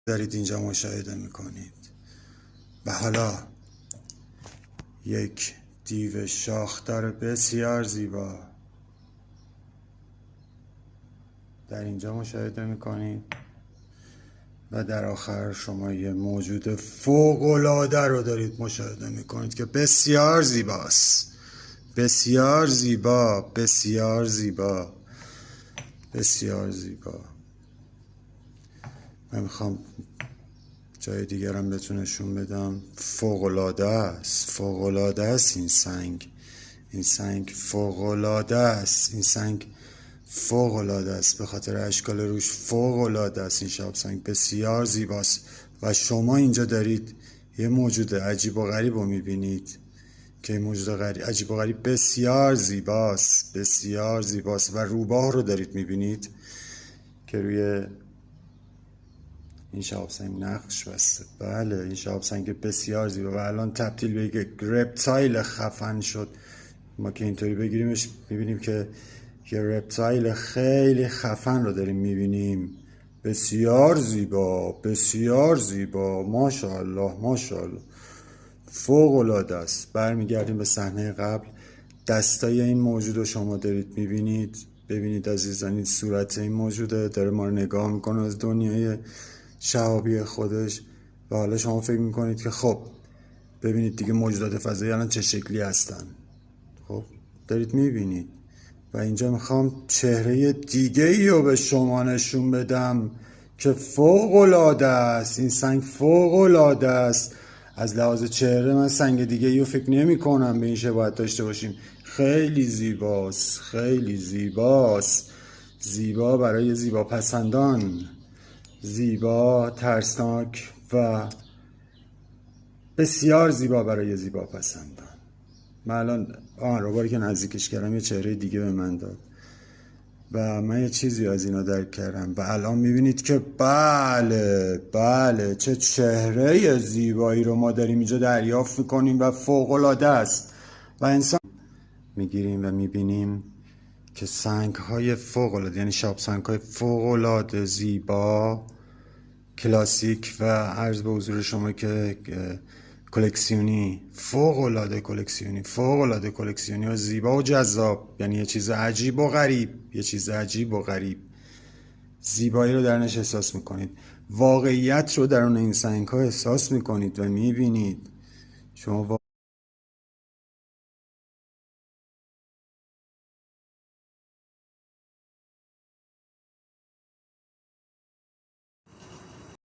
دارید اینجا مشاهده میکنید. و حالا یک دیو شاخدار بسیار زیبا در اینجا مشاهده میکنید و در آخر شما یه موجود فوق‌العاده رو دارید مشاهده میکنید که بسیار زیباست، بسیار زیبا، بسیار زیبا، بسیار زیبا. من میخوام جای دیگرم بهتون نشون بدم. فوق‌العاده است، فوق‌العاده است این سنگ. این سنگ فوق‌العاده است، این سنگ فوق‌العاده است، به خاطر اشکال روش فوق‌العاده است. این شاب سنگ بسیار زیباست و شما اینجا دارید یه موجود عجیب و غریب رو میبینید که این موجود عجیب و غریب بسیار زیباست، بسیار زیباست و روباه رو دارید میبینید که روی این شهاب سنگ نقش بسته. بله، این شهاب سنگ بسیار زیبا و الان تبدیل به یک رپتایل خفن شد. ما که اینطوری بگیریمش میبینیم که یه رپتایل خیلی خفن رو داریم میبینیم. بسیار زیبا، بسیار زیبا، ماشاءالله، ماشاءالله، فوق العاده است. برمیگردیم به صحنه قبل. دستای این موجود رو شما دارید میبینید. ببینید عزیزان، این صورت این موجوده داره ما رو نگاه میکنه از دنیای شهابی خودش و حالا شما فکر میکنید که خب ببینید دیگه موجودات فضایی الان چه شکلی هستن. خب دارید میبینید و اینجا میخوام چهره دیگه ای رو به شما نشون بدم که فوق العاده است. این سنگ فوق العاده است. از لحاظ چهره من سنگ دیگه ای رو فکر نمی کنم به این شباهت داشته باشیم. خیلی زیباست، خیلی زیباست، زیبا برای زیبا پسندان، زیبا، ترسناک و بسیار زیبا برای زیبا پسندان. من الان روباری که نزدیکش کردم یه چهره دیگه به من داد و من یه چیزی از اینا درک کردم و الان میبینید که بله بله چه چهره زیبایی رو ما داریم اینجا دریافت میکنیم و فوق‌العاده است. و انسان میگیریم و میبینیم که سنگ های فوق‌العاده، یعنی شاب سنگ های فوق‌العاده زیبا، کلاسیک و عرض به حضور شما که کلکسیونی، فوق‌العاده کلکسیونی، فوق‌العاده کلکسیونی و زیبا و جذاب. یعنی یه چیز عجیب و غریب، یه چیز عجیب و غریب. زیبایی رو درونش احساس میکنید، واقعیت رو درون این سنگ ها احساس میکنید و میبینید. شما